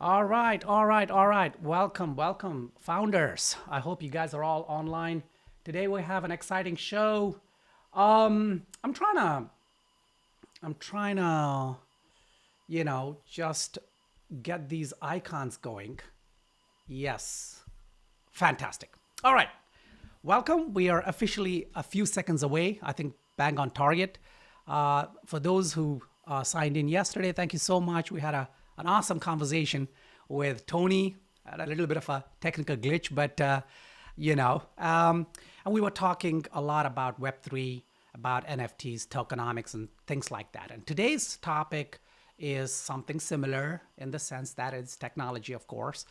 All right. Welcome, founders. I hope you guys are all online. Today we have an exciting show. I'm trying to, just get these icons going. Yes, fantastic. All right, welcome. We are officially a few seconds away. I think bang on target. For those who signed in yesterday, thank you so much. We had an awesome conversation with Tony. Had a little bit of a technical glitch, but and we were talking a lot about Web3, about NFTs, tokenomics, and things like that. And today's topic is something similar in the sense that it's technology, of course.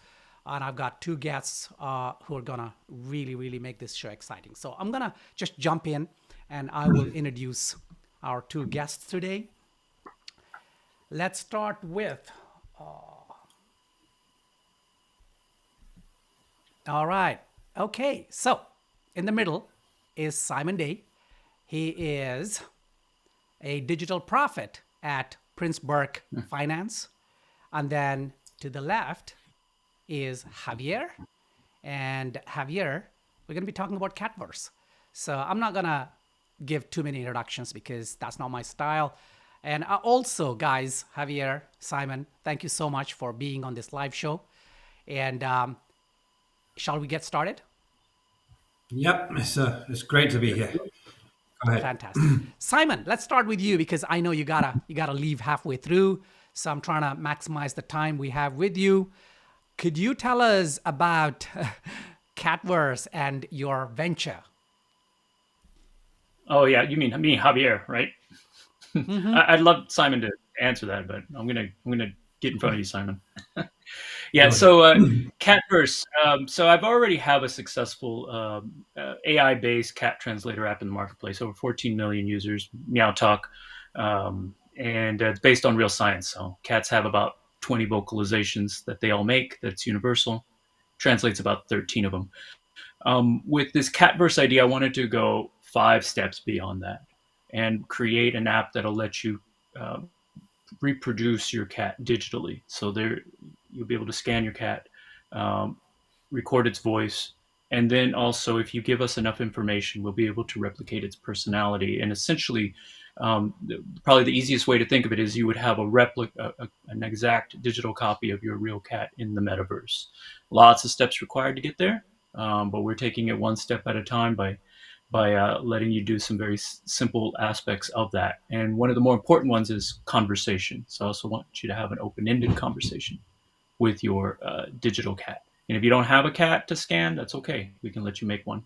And I've got two guests who are gonna really make this show exciting. So I'm gonna just jump in and I will introduce our two guests today. Let's start with, all right. Okay, so in the middle is Simon Day. He is a digital prophet at Princeberk Finance. And then to the left is Javier. And Javier, we're going to be talking about Catverse. So I'm not going to give too many introductions because that's not my style. And also, guys, Javier, Simon, thank you so much for being on this live show. And shall we get started? Yep, it's great to be here. Go ahead. Fantastic. Simon, let's start with you because I know you gotta leave halfway through. So I'm trying to maximize the time we have with you. Could you tell us about Catverse and your venture? Oh yeah, you mean Javier, right? I'd love Simon to answer that, but I'm gonna get in front of you, Simon. Yeah, so Catverse. So I've already have a successful AI-based cat translator app in the marketplace. Over 14 million users. Meow Talk, and it's based on real science. So cats have about 20 vocalizations that they all make. That's universal. Translates about 13 of them. With this Catverse idea, I wanted to go 5 steps beyond that and create an app that'll let you reproduce your cat digitally. So there, you'll be able to scan your cat, record its voice, and then also, if you give us enough information, we'll be able to replicate its personality. And essentially, probably the easiest way to think of it is you would have an exact digital copy of your real cat in the metaverse. Lots of steps required to get there, but we're taking it one step at a time by letting you do some very simple aspects of that. And one of the more important ones is conversation. So I also want you to have an open-ended conversation with your digital cat. And if you don't have a cat to scan, that's okay. We can let you make one.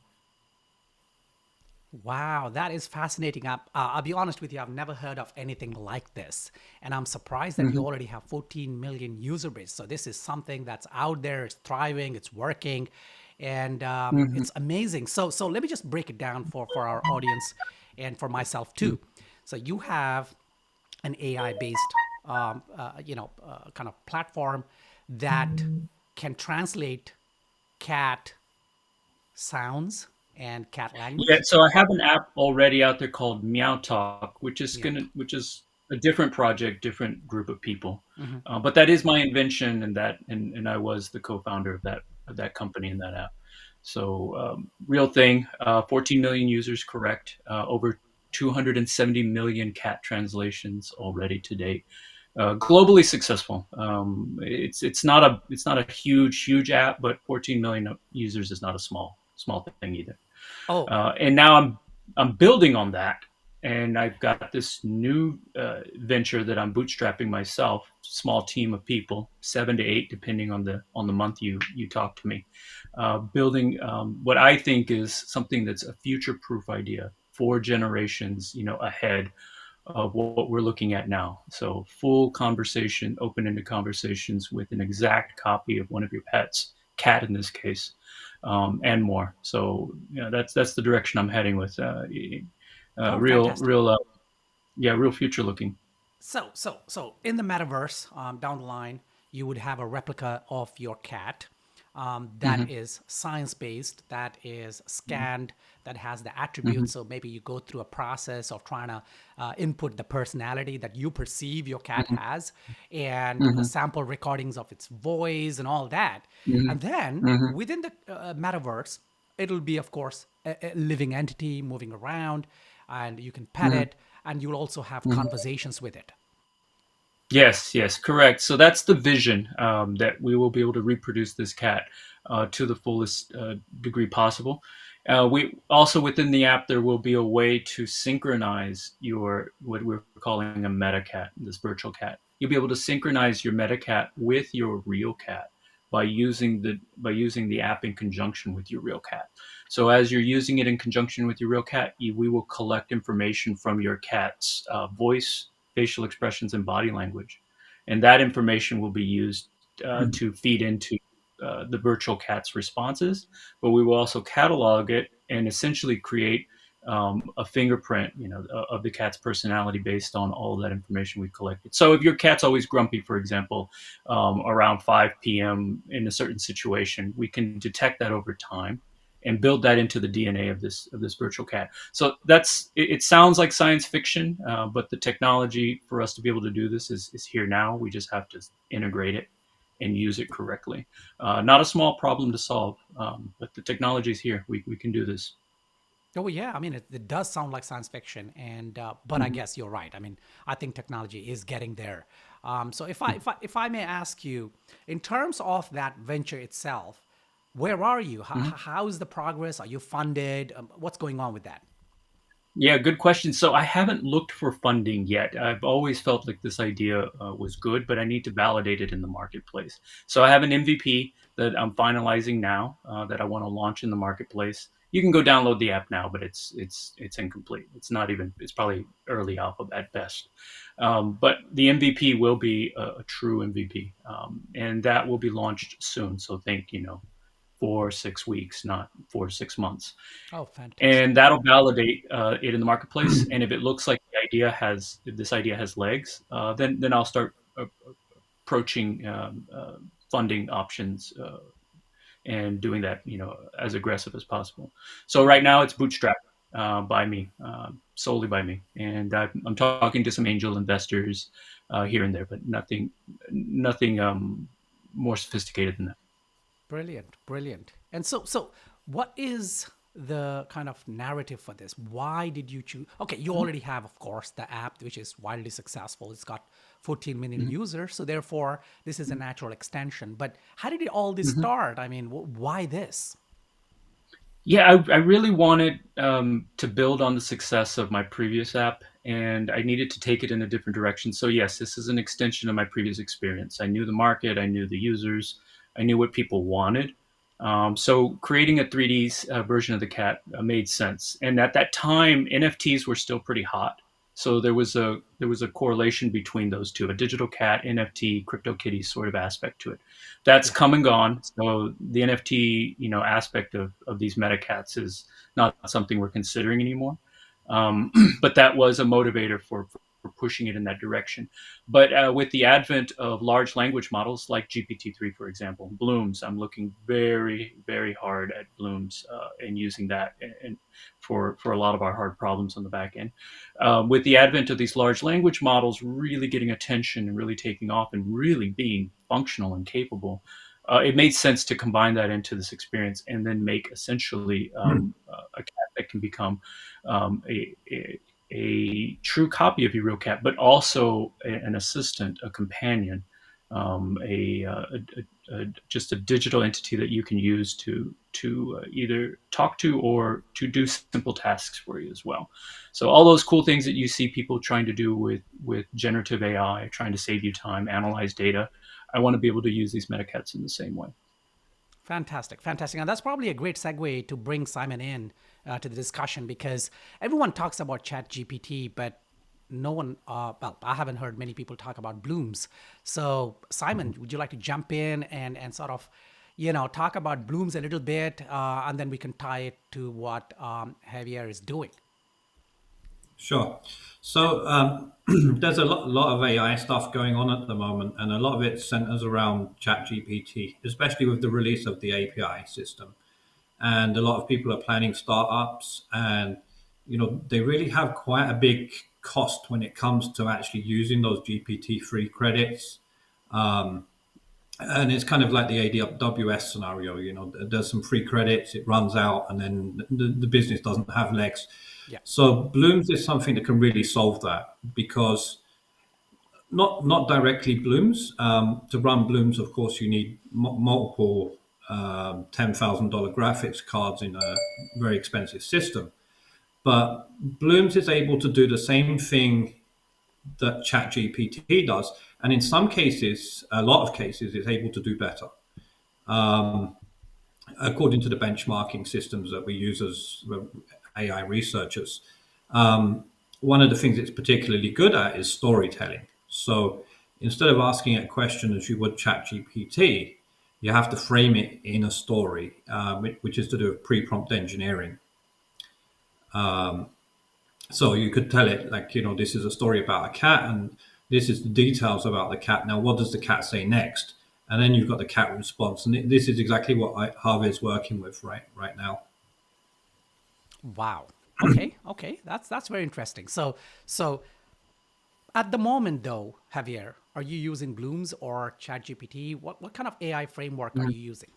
Wow, that is fascinating. I'll be honest with you, I've never heard of anything like this. And I'm surprised that you already have 14 million user base. So this is something that's out there, it's thriving, it's working, and it's amazing. So let me just break it down for our audience and for myself too. So you have an AI-based, kind of platform that can translate cat sounds and cat language. Yeah, so I have an app already out there called Meow Talk, which is a different project, different group of people. But that is my invention, and I was the co-founder of that company and that app. So real thing, 14 million users, correct. Over 270 million cat translations already to date. Globally successful. It's not a huge app, but 14 million users is not a small thing either. Oh, And now I'm building on that, and I've got this new venture that I'm bootstrapping myself. Small team of people, 7 to 8, depending on the month you talk to me. Building what I think is something that's a future-proof idea, 4 generations, ahead of what we're looking at now. So full conversation, open-ended conversations with an exact copy of one of your pets, cat in this case, and more. So that's the direction I'm heading with. Real, fantastic. real future looking. So in the metaverse, down the line, you would have a replica of your cat. that is science-based, that is scanned, that has the attributes. So maybe you go through a process of trying to input the personality that you perceive your cat has, and sample recordings of its voice and all that. And then within the metaverse, it'll be, of course, a living entity moving around, and you can pet it, and you'll also have conversations with it. Yes, yes, correct. So that's the vision, that we will be able to reproduce this cat to the fullest degree possible. We also, within the app, there will be a way to synchronize your, what we're calling a meta cat, this virtual cat. You'll be able to synchronize your meta cat with your real cat by using the app in conjunction with your real cat. So as you're using it in conjunction with your real cat, we will collect information from your cat's voice, facial expressions, and body language, and that information will be used to feed into the virtual cat's responses. But we will also catalog it and essentially create a fingerprint, of the cat's personality based on all of that information we've collected. So if your cat's always grumpy, for example, around 5 p.m. in a certain situation, we can detect that over time and build that into the DNA of this virtual cat. So it sounds like science fiction, but the technology for us to be able to do this is here now. We just have to integrate it and use it correctly. Not a small problem to solve, but the technology is here. We can do this. Oh yeah, I mean it does sound like science fiction, and but I guess you're right. I mean, I think technology is getting there. So if I may ask you, in terms of that venture itself, where are you? How is the progress? Are you funded? What's going on with that? Yeah, good question. So I haven't looked for funding yet. I've always felt like this idea was good, but I need to validate it in the marketplace. So I have an MVP that I'm finalizing now, that I want to launch in the marketplace. You can go download the app now, but it's incomplete. It's not even. It's probably early alpha at best. But the MVP will be a true MVP, and that will be launched soon. So think 4 6 weeks, not 4 to 6 months, Oh, fantastic. and that'll validate it in the marketplace. And if it looks like if this idea has legs, then I'll start approaching funding options, and doing that, as aggressive as possible. So right now it's bootstrapped by me, solely by me, and I'm talking to some angel investors here and there, but nothing more sophisticated than that. Brilliant, brilliant. And so what is the kind of narrative for this? Why did you choose? Okay, you already have, of course, the app, which is wildly successful. It's got 14 million users, so therefore this is a natural extension. But how did all this start? I mean, why this? Yeah, I really wanted to build on the success of my previous app, and I needed to take it in a different direction. So yes, this is an extension of my previous experience. I knew the market, I knew the users, I knew what people wanted. So creating a 3D version of the cat made sense. And at that time, NFTs were still pretty hot. So there was a correlation between those two, a digital cat, NFT, CryptoKitty sort of aspect to it. That's Yeah. come and gone. So the NFT, aspect of these meta cats is not something we're considering anymore. But that was a motivator for pushing it in that direction. But with the advent of large language models like GPT-3, for example, Blooms, I'm looking very, very hard at Blooms, and using that and for a lot of our hard problems on the back end. With the advent of these large language models really getting attention and really taking off and really being functional and capable, it made sense to combine that into this experience and then make essentially a cat that can become a true copy of your real cat, but also an assistant, a companion, just a digital entity that you can use to either talk to or to do simple tasks for you as well. So all those cool things that you see people trying to do with generative AI, trying to save you time, analyze data, I want to be able to use these metacats in the same way. Fantastic, fantastic. And that's probably a great segue to bring Simon in to the discussion, because everyone talks about Chat GPT, but no one, well, I haven't heard many people talk about Blooms. So, Simon, would you like to jump in and sort of, talk about Blooms a little bit, and then we can tie it to what Javier is doing? Sure. So there's a lot of AI stuff going on at the moment, and a lot of it centers around ChatGPT, especially with the release of the API system. And a lot of people are planning startups, and they really have quite a big cost when it comes to actually using those GPT free credits. And it's kind of like the AWS scenario. There's some free credits, it runs out, and then the business doesn't have legs. Yeah. So Blooms is something that can really solve that, because not directly Blooms. To run Blooms, of course, you need multiple $10,000 graphics cards in a very expensive system. But Blooms is able to do the same thing that ChatGPT does, and in some cases, a lot of cases, it's able to do better. According to the benchmarking systems that we use as AI researchers, one of the things it's particularly good at is storytelling. So instead of asking it a question as you would ChatGPT, you have to frame it in a story, which is to do with pre-prompt engineering. So you could tell it, like, this is a story about a cat, and this is the details about the cat. Now, what does the cat say next? And then you've got the cat response, and this is exactly what Javier's working with right now. Wow. Okay. Okay. That's very interesting. So at the moment, though, Javier, are you using Blooms or ChatGPT? What kind of AI framework are you using?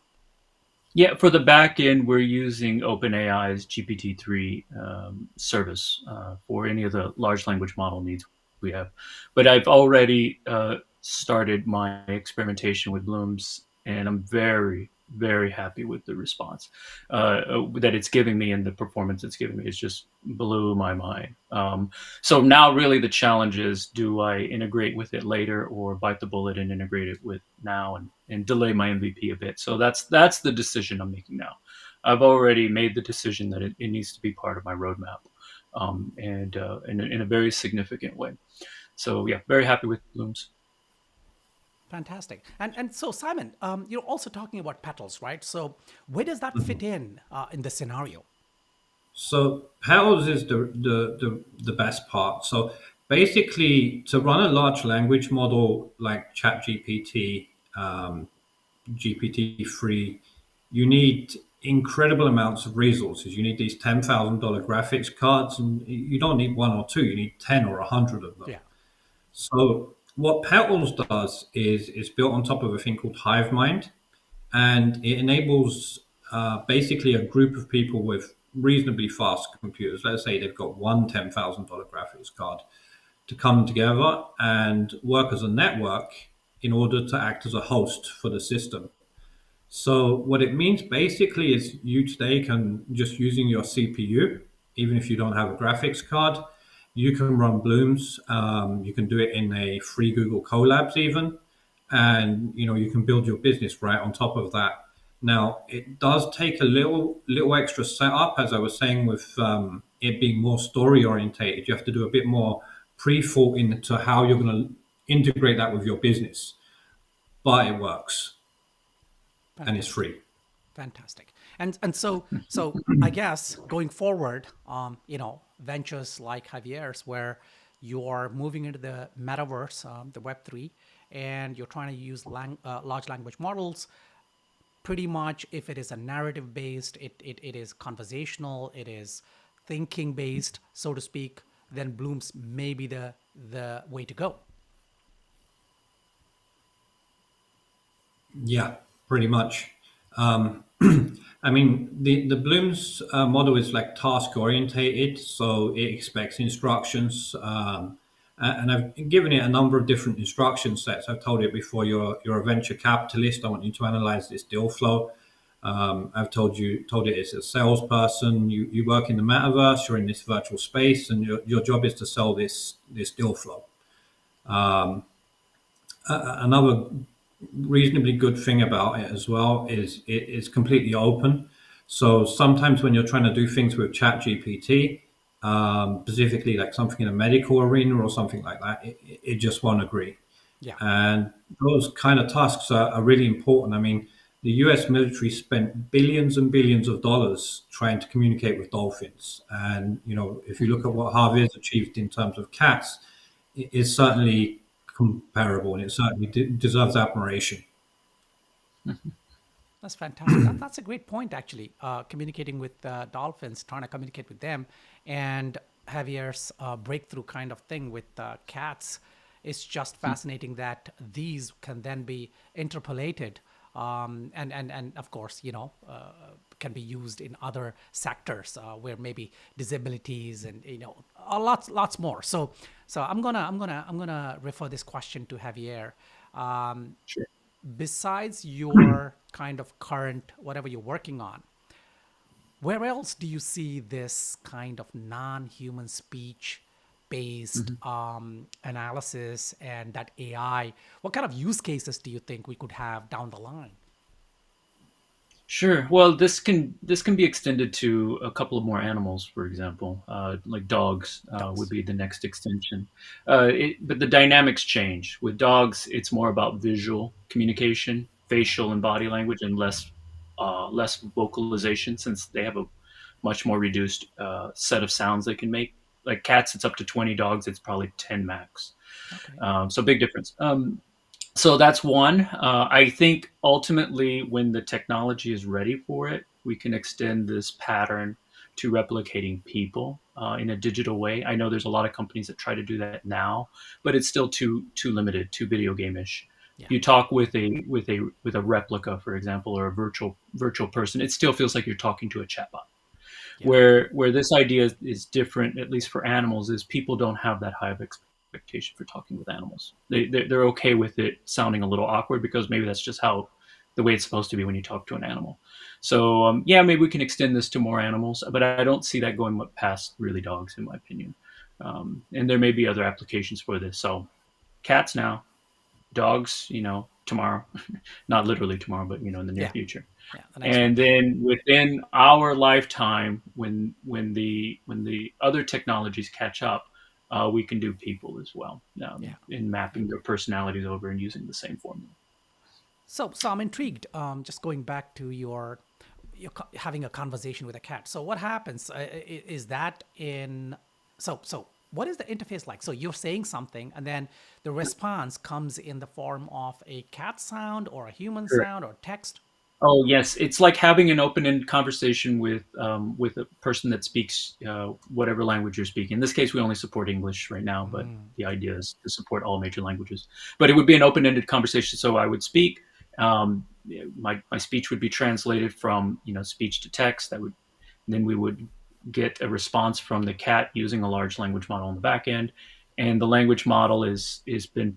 Yeah, for the back end, we're using OpenAI's GPT-3 service for any of the large language model needs we have. But I've already started my experimentation with Blooms, and I'm very, very happy with the response that it's giving me, and the performance it's giving me. It's just blew my mind. So now really the challenge is, do I integrate with it later, or bite the bullet and integrate it with now and delay my MVP a bit? So that's the decision I'm making now. I've already made the decision that it needs to be part of my roadmap, and in a very significant way. So yeah, very happy with Blooms. Fantastic. And so Simon, you're also talking about petals, right? So where does that fit in the scenario? So Petals is the best part. So basically, to run a large language model like ChatGPT, GPT-3, you need incredible amounts of resources. You need these $10,000 graphics cards, and you don't need one or two. You need 10 or 100 of them. Yeah. So what Petals does is it's built on top of a thing called HiveMind, and it enables basically a group of people with reasonably fast computers. Let's say they've got one $10,000 graphics card, to come together and work as a network in order to act as a host for the system. So what it means basically is, you today can, just using your CPU, even if you don't have a graphics card, you can run Blooms. You can do it in a free Google Colabs even, and you can build your business right on top of that. Now, it does take a little extra setup, as I was saying, with it being more story orientated. You have to do a bit more pre-thought into how you're going to integrate that with your business, but it works and it's free. Fantastic. And so I guess going forward, ventures like Javier's, where you are moving into the metaverse, the Web3, and you're trying to use large language models. Pretty much, if it is a narrative based, it is conversational, it is thinking based, so to speak, then Blooms may be the way to go. Yeah, pretty much. I mean, the Bloom's model is like task orientated, so it expects instructions. And I've given it a number of different instruction sets. I've told it before, you're a venture capitalist. I want you to analyze this deal flow. I've told it it's a salesperson. You work in the metaverse. You're in this virtual space, and your job is to sell this deal flow. Another reasonably good thing about it as well is it is completely open. So sometimes when you're trying to do things with ChatGPT, specifically like something in a medical arena or something like that, it just won't agree. Yeah. And those kind of tasks are really important. I mean, the US military spent billions and billions of dollars trying to communicate with dolphins. And, if you look at what Javier's achieved in terms of cats, it is certainly comparable and it certainly deserves admiration. That's fantastic. That's a great point, actually. Communicating with dolphins, trying to communicate with them, and Javier's breakthrough kind of thing with cats. It's just fascinating that these can then be interpolated, and of course, can be used in other sectors where maybe disabilities and lots more. So I'm gonna refer this question to Javier. Sure. Besides your kind of current whatever you're working on, where else do you see this kind of non-human speech based analysis and that AI? What kind of use cases do you think we could have down the line? Sure. Well, this can be extended to a couple of more animals, for example, like dogs would be the next extension. But the dynamics change. With dogs, it's more about visual communication, facial and body language, and less vocalization, since they have a much more reduced set of sounds they can make. Like cats, it's up to 20. Dogs, it's probably 10 max. Okay. So big difference. So that's one. I think ultimately, when the technology is ready for it, we can extend this pattern to replicating people in a digital way. I know there's a lot of companies that try to do that now, but it's still too limited, too video game-ish. Yeah. You talk with a replica, for example, or a virtual person, it still feels like you're talking to a chatbot. Yeah. Where this idea is different, at least for animals, is people don't have that high of expectation for talking with animals. They're okay with it sounding a little awkward, because maybe that's just the way it's supposed to be when you talk to an animal. So yeah, maybe we can extend this to more animals, but I don't see that going past really dogs, in my opinion. And there may be other applications for this. So cats now, dogs, tomorrow, not literally tomorrow, but in the near Yeah. future. Yeah. The next And one. then within our lifetime, when the other technologies catch up, we can do people as well, Yeah. in mapping their personalities over and using the same formula. So I'm intrigued. Just going back to your having a conversation with a cat. So what happens? Is that in? So what is the interface like? So you're saying something, and then the response comes in the form of a cat sound or a human Correct. sound or text. Oh yes, it's like having an open-ended conversation with a person that speaks whatever language you're speaking. In this case, we only support English right now, but the idea is to support all major languages. But it would be an open-ended conversation. So I would speak. My speech would be translated from speech to text. Then we would get a response from the cat using a large language model on the back end, and the language model has been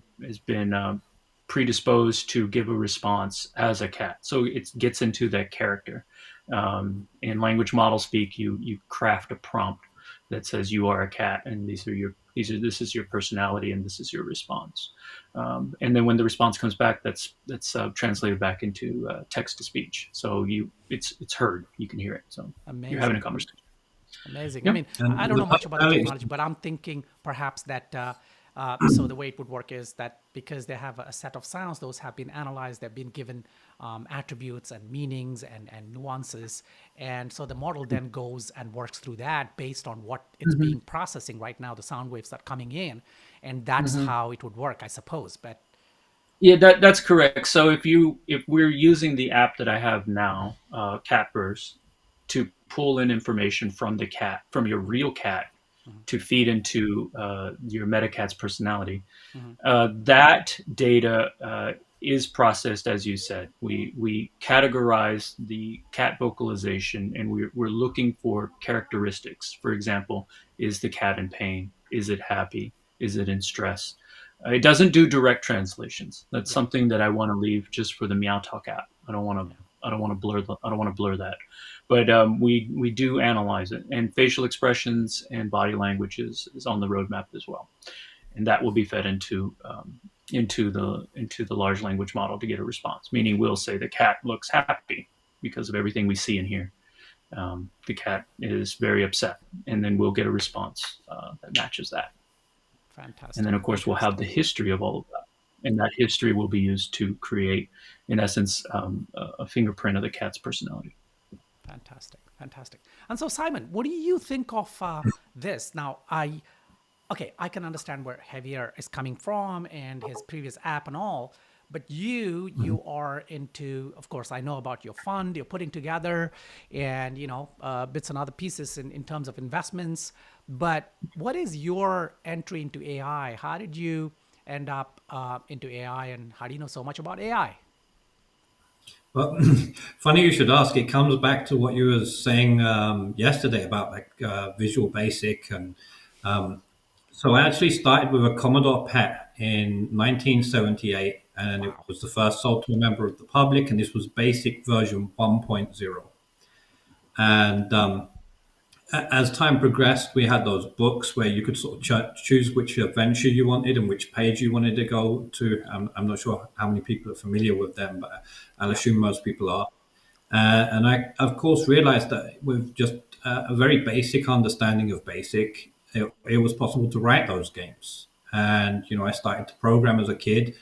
predisposed to give a response as a cat. So it gets into that character. In language model speak, you craft a prompt that says you are a cat, and this is your personality, and this is your response. And then when the response comes back, that's translated back into text to speech. So it's heard. You can hear it. So you're having a Amazing. conversation. Amazing. I Yep. mean, And I don't the know much about the personality, technology, but I'm thinking perhaps that so the way it would work is that because they have a set of sounds, those have been analyzed, they've been given attributes and meanings and nuances. And so the model then goes and works through that based on what it's being processing right now, the sound waves that are coming in. And that's how it would work, I suppose. But Yeah, that's correct. So if we're using the app that I have now, Catverse, to pull in information from from your real cat, to feed into your MetaCat's personality, that data is processed, as you said. We categorize the cat vocalization, and we're looking for characteristics. For example, is the cat in pain? Is it happy? Is it in stress? It doesn't do direct translations. That's something that I want to leave just for the MeowTalk app. I don't want to blur that. But we do analyze it, and facial expressions and body language is on the roadmap as well, and that will be fed into the large language model to get a response. Meaning, we'll say the cat looks happy because of everything we see and hear. The cat is very upset, and then we'll get a response that matches that. fantastic. And then, of course, we'll have the history of all of that. and that history will be used to create, in essence, a fingerprint of the cat's personality. Fantastic, fantastic. And so, Simon, what do you think of this? Now, I can understand where Javier is coming from and his previous app and all, but you are into, of course, I know about your fund you're putting together, and bits and other pieces in terms of investments. But what is your entry into AI? How did you end up into AI, and how do you know so much about AI? Well, funny you should ask. It comes back to what you were saying yesterday about Visual Basic, and so I actually started with a Commodore PET in 1978, and it Wow. was the first sold to a member of the public, and this was Basic version 1.0. And as time progressed, we had those books where you could sort of choose which adventure you wanted and which page you wanted to go to. I'm not sure how many people are familiar with them, but I'll Yeah. assume most people are. And I, of course, realized that with just a very basic understanding of BASIC, it was possible to write those games. And, I started to program as a kid,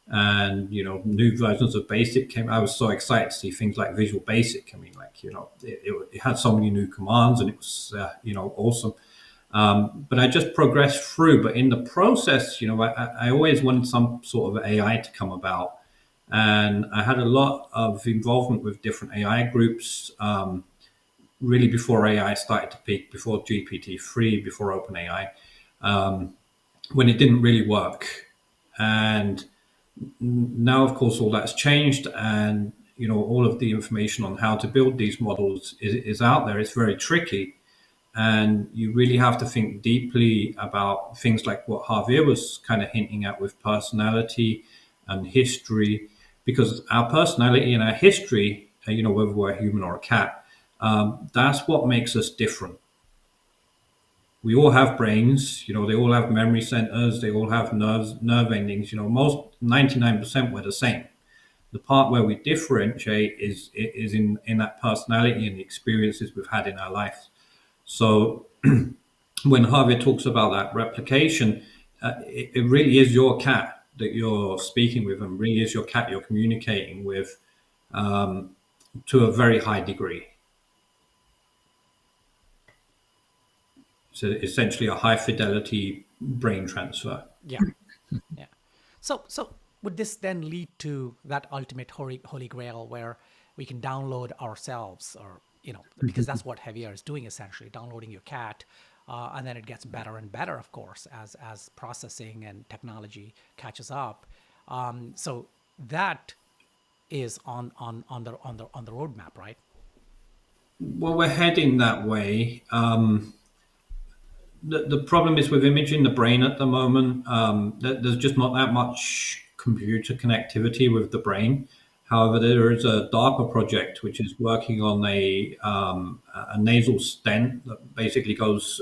and, new versions of BASIC came. I was so excited to see things like Visual Basic. I mean, it had so many new commands, and it was, awesome. But I just progressed through. But in the process, I always wanted some sort of AI to come about. And I had a lot of involvement with different AI groups, really before AI started to peak, before GPT-3, before OpenAI, when it didn't really work. And now, of course, all that's changed, and all of the information on how to build these models is out there. It's very tricky, and you really have to think deeply about things like what Javier was kind of hinting at with personality and history, because our personality and our history, whether we're a human or a cat, that's what makes us different. We all have brains, they all have memory centers, they all have nerve endings. Most 99% we're the same. The part where we differentiate is in that personality and the experiences we've had in our life. So when Javier talks about that replication, it really is your cat that you're speaking with, and really is your cat you're communicating with, to a very high degree. So essentially a high fidelity brain transfer. Yeah. Yeah. So would this then lead to that ultimate holy grail where we can download ourselves, or because that's what Javier is doing, essentially downloading your cat, and then it gets better and better, of course, as processing and technology catches up. So that is on the roadmap, right? Well, we're heading that way. The problem is with imaging the brain at the moment, there's just not that much computer connectivity with the brain. However, there is a DARPA project which is working on a nasal stent that basically goes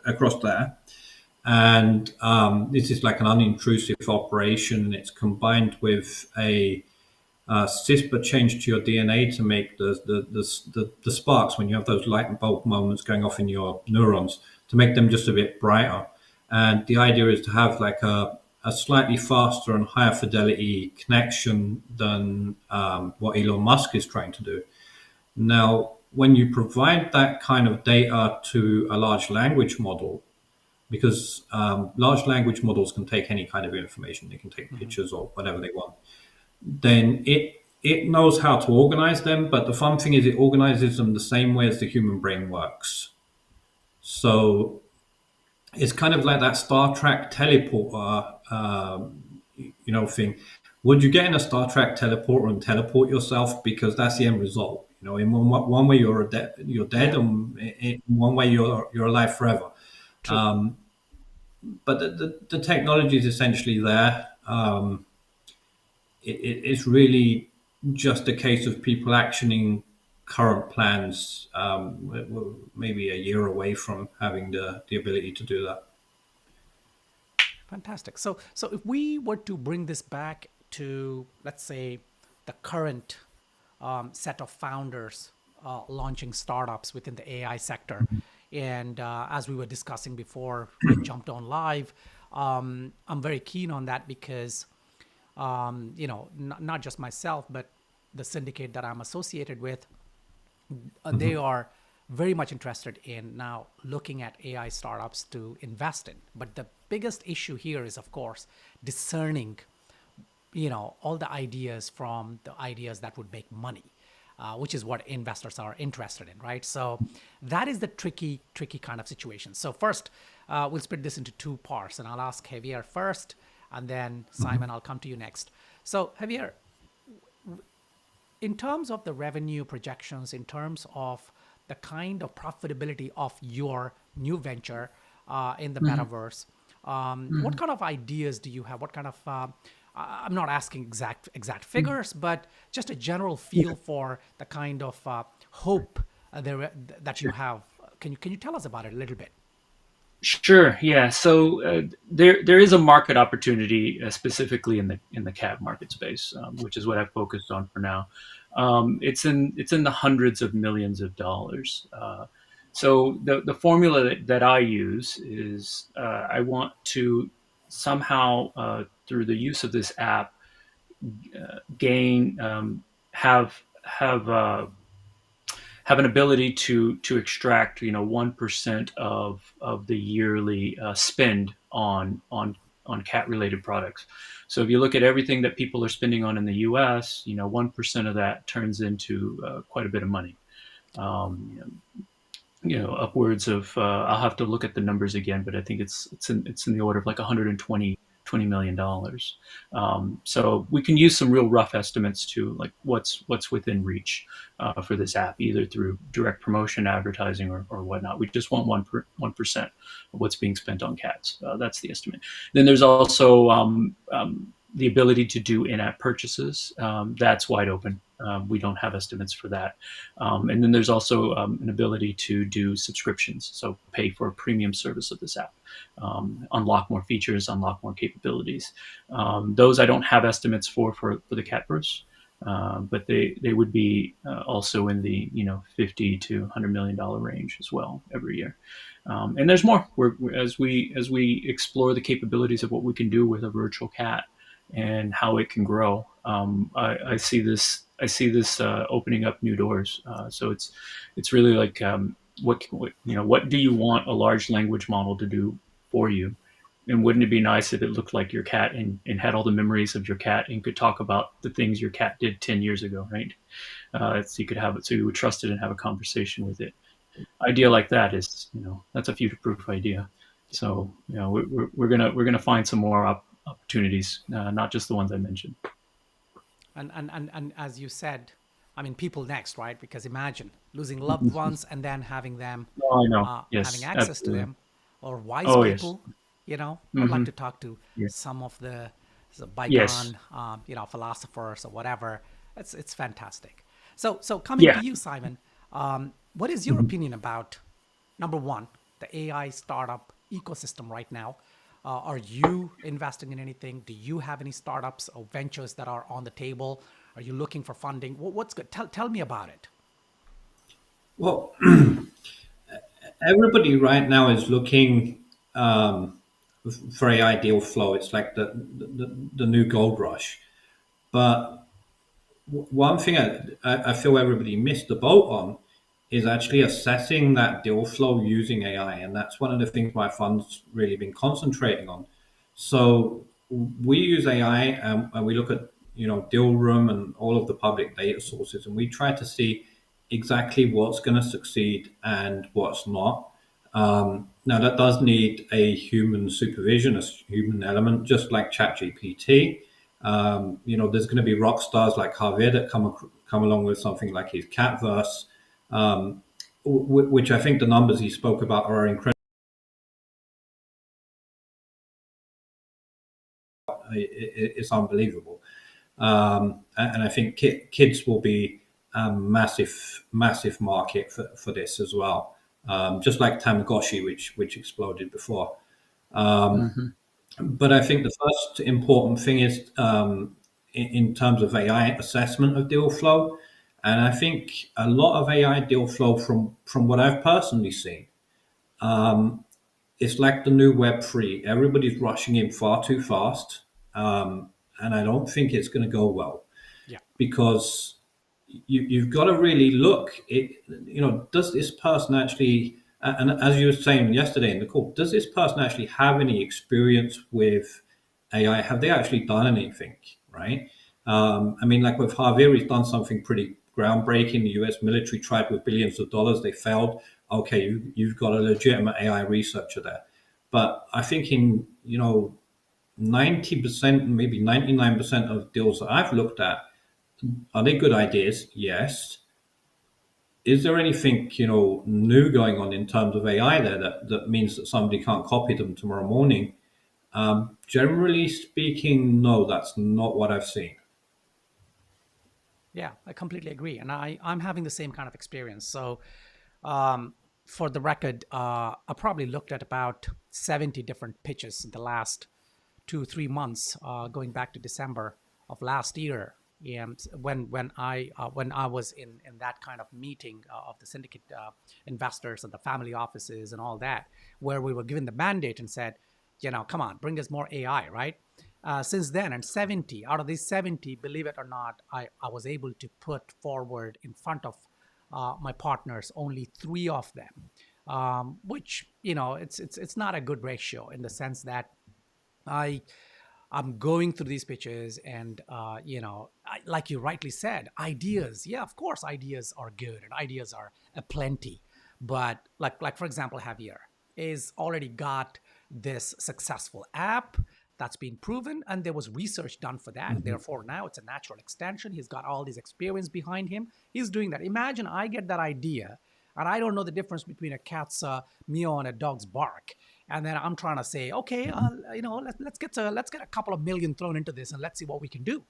across there. And this is like an unintrusive operation. It's combined with a CRISPR change to your DNA to make the sparks when you have those light bulb moments going off in your neurons, to make them just a bit brighter. And the idea is to have like a slightly faster and higher fidelity connection than what Elon Musk is trying to do. Now, when you provide that kind of data to a large language model, because large language models can take any kind of information, they can take pictures or whatever they want, then it knows how to organize them. But the fun thing is it organizes them the same way as the human brain works. So it's kind of like that Star Trek teleporter, thing. Would you get in a Star Trek teleporter and teleport yourself? Because that's the end result. In one way you're dead, Yeah. and in one way you're alive forever. True. But the technology is essentially there. It's really just a case of people actioning current plans. We're maybe a year away from having the ability to do that. Fantastic. So if we were to bring this back to, let's say, the current set of founders launching startups within the AI sector, and as we were discussing before I jumped on live, I'm very keen on that because, not just myself, but the syndicate that I'm associated with, they are very much interested in now looking at AI startups to invest in. But the biggest issue here is, of course, discerning, all the ideas from the ideas that would make money, which is what investors are interested in, right? So that is the tricky kind of situation. So first, we'll split this into two parts, and I'll ask Javier first, and then Simon, I'll come to you next. So Javier, in terms of the revenue projections, in terms of the kind of profitability of your new venture in the metaverse, what kind of ideas do you have? What kind of I'm not asking exact figures, but just a general feel for the kind of hope that you have. Can you tell us about it a little bit? Sure. Yeah. So there is a market opportunity specifically in the cat market space, which is what I've focused on for now. It's in the hundreds of millions of dollars. So the formula that I use is I want to somehow through the use of this app gain have an ability to extract 1% of the yearly spend on cat related products. So if you look at everything that people are spending on in the U.S., 1% of that turns into quite a bit of money. Upwards of I'll have to look at the numbers again, but I think it's in the order of like $120 million. So we can use some real rough estimates to like what's within reach for this app, either through direct promotion, advertising, or whatnot. We just want 1% of what's being spent on cats. That's the estimate. Then there's also the ability to do in-app purchases. That's wide open. We don't have estimates for that. And then there's also an ability to do subscriptions, so pay for a premium service of this app, unlock more features, unlock more capabilities. Those I don't have estimates for the Catverse, but they would be also in the $50 to $100 million range as well every year. And there's more. As we explore the capabilities of what we can do with a virtual cat and how it can grow, I see this opening up new doors. So it's really like what do you want a large language model to do for you? And wouldn't it be nice if it looked like your cat and had all the memories of your cat and could talk about the things your cat did 10 years ago, right? So you could have it, so you would trust it and have a conversation with it. Idea like that is, that's a future-proof idea. So, we're gonna find some more opportunities, not just the ones I mentioned. And as you said, I mean, people next, right? Because imagine losing loved ones and then having them, Oh, I know. Yes, having access absolutely. to them, or wise Oh, yes. people. I'd like to talk to Yes. some of the Yes. bygone, philosophers or whatever. It's fantastic. So coming Yeah. to you, Simon, what is your opinion about number one, the AI startup ecosystem right now? Are you investing in anything? Do you have any startups or ventures that are on the table? Are you looking for funding? What's good? Tell me about it. Well, everybody right now is looking for AI deal flow. It's like the new gold rush. But one thing I feel everybody missed the boat on is actually assessing that deal flow using AI. And that's one of the things my fund's really been concentrating on. So we use AI and we look at, deal room and all of the public data sources, and we try to see exactly what's going to succeed and what's not. Now that does need a human supervision, a human element, just like ChatGPT. There's going to be rock stars like Javier that come along with something like his Catverse, which I think the numbers he spoke about are incredible. It's unbelievable, and I think kids will be a massive market for this as well. Just like Tamagotchi, which exploded before. But I think the first important thing is in terms of AI assessment of deal flow. And I think a lot of AI deal flow from what I've personally seen it's like the new Web3. Everybody's rushing in far too fast, and I don't think it's going to go well Yeah. because you've got to really look. Does this person actually? And as you were saying yesterday in the call, does this person actually have any experience with AI? Have they actually done anything? Right? I mean, like with Javier, he's done something pretty groundbreaking. The U.S. military tried with billions of dollars; they failed. Okay, you've got a legitimate AI researcher there. But I think in 90%, maybe 99% of deals that I've looked at, are they good ideas? Yes. Is there anything new going on in terms of AI there that means that somebody can't copy them tomorrow morning? Generally speaking, no, that's not what I've seen. Yeah, I completely agree. And I'm having the same kind of experience. So, um, for the record, I probably looked at about 70 different pitches in the last 2 3 months, going back to December of last year. And when I was in that kind of meeting of the syndicate investors and the family offices and all that, where we were given the mandate and said, come on, bring us more AI, right? Since then, and 70 out of these 70, believe it or not, I was able to put forward in front of my partners only three of them, which it's not a good ratio in the sense that I I'm going through these pitches, and like you rightly said, ideas. Yeah, of course, ideas are good and ideas are aplenty. But like for example, Javier is already got this successful app that's been proven, and there was research done for that. Mhm. Therefore, now it's a natural extension. He's got all this experience behind him. He's doing that. Imagine I get that idea, and I don't know the difference between a cat's meow and a dog's bark, and then I'm trying to say, okay, let's get a couple of million thrown into this, and let's see what we can do.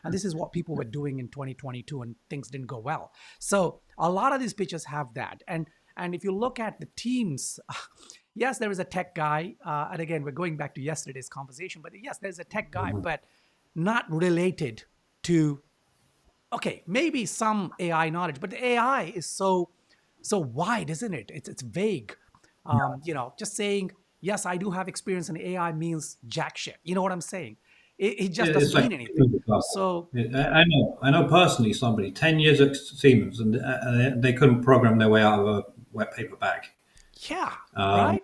And this is what people were doing in 2022, and things didn't go well. So a lot of these pitches have that, and if you look at the teams, yes, there is a tech guy, and again, we're going back to yesterday's conversation, but yes, there's a tech guy, but not related to, okay, maybe some AI knowledge, but the AI is so wide, isn't it? It's vague. Just saying yes, I do have experience in AI means jack shit. You know what I'm saying? It just It's doesn't like mean anything. So I know personally somebody 10 years at Siemens, and they couldn't program their way out of a wet paper bag. yeah, Um,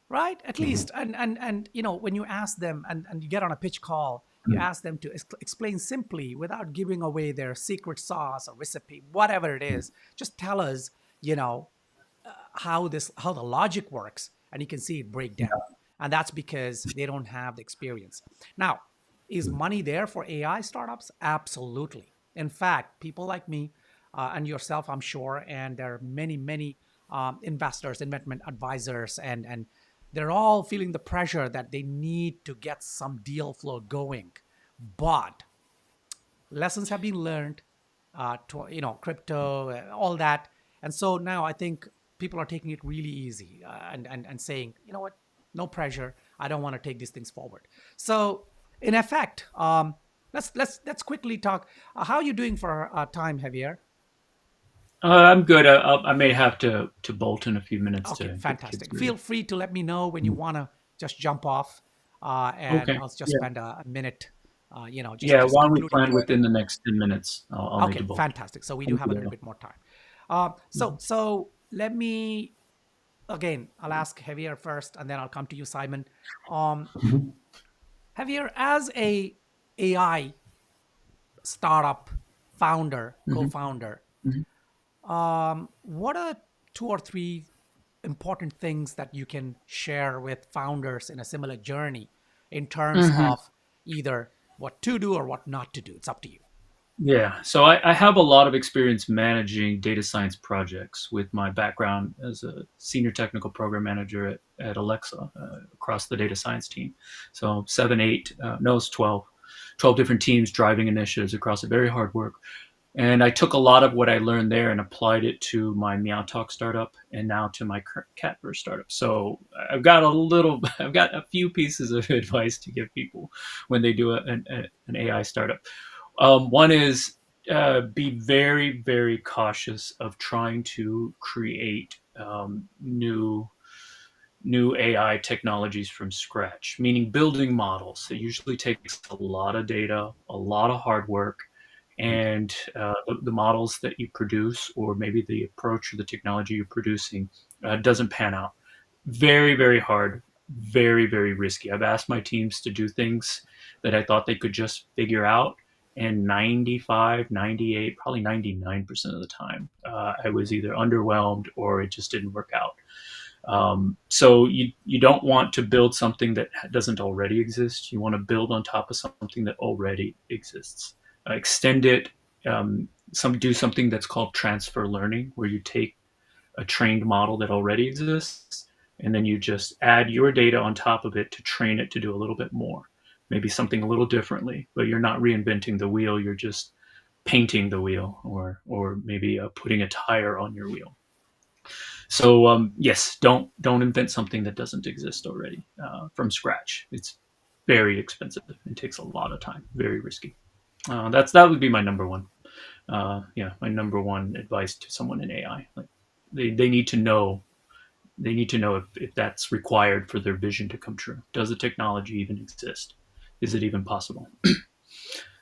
right, at mhm. least, and when you ask them, and you get on a pitch call, you ask them to explain simply without giving away their secret sauce or recipe, whatever it is. Just tell us, you know how the logic works, and you can see it break down. And that's because they don't have the experience. Now, is money there for AI startups? Absolutely. In fact, people like me, and yourself, I'm sure, and there are many investors, investment advisors, and they're all feeling the pressure that they need to get some deal flow going. But lessons have been learned, crypto, all that. And so now I think people are taking it really easy, and saying, you know what, no pressure. I don't want to take these things forward. So in effect, let's quickly talk. How are you doing for time, Javier? I'm good. I may have to bolt in a few minutes Okay, to get the kids fantastic. ready. Feel free to let me know when you want to just jump off, and Okay. I'll just Yeah. spend a minute, Yeah. just Why don't we concluding plan the. within the next 10 minutes? I'll need Okay, to bolt. fantastic. So we do Thank have a you, little though. bit more time. So let me, again, I'll ask Javier first, and then I'll come to you, Simon. Um, Mhm. Javier, as a AI startup founder, Hmm. co-founder, Hmm. what are two or three important things that you can share with founders in a similar journey in terms Hmm. of either what to do or what not to do? It's up to you. Yeah. So I have a lot of experience managing data science projects with my background as a senior technical program manager at Alexa across the data science team. So seven, eight, no, it's 12 different teams driving initiatives across a very hard work. And I took a lot of what I learned there and applied it to my Meow Talk startup and now to my current Catverse startup. So I've got a few pieces of advice to give people when they do an AI startup. One is be very, very cautious of trying to create new new AI technologies from scratch, meaning building models. It usually takes a lot of data, a lot of hard work, and the models that you produce, or maybe the approach or the technology you're producing, doesn't pan out. Very, very hard, very, very risky. I've asked my teams to do things that I thought they could just figure out, and 95, 98, probably 99% of the time, I was either underwhelmed or it just didn't work out. So you don't want to build something that doesn't already exist. You want to build on top of something that already exists. Extend it. Do something that's called transfer learning, where you take a trained model that already exists, and then you just add your data on top of it to train it to do a little bit more, maybe something a little differently. But you're not reinventing the wheel. You're just painting the wheel, or maybe putting a tire on your wheel. So yes, don't invent something that doesn't exist already from scratch. It's very expensive. It takes a lot of time. Very risky. That would be my number one. My number one advice to someone in AI. Like they need to know. They need to know if that's required for their vision to come true. Does the technology even exist? Is it even possible?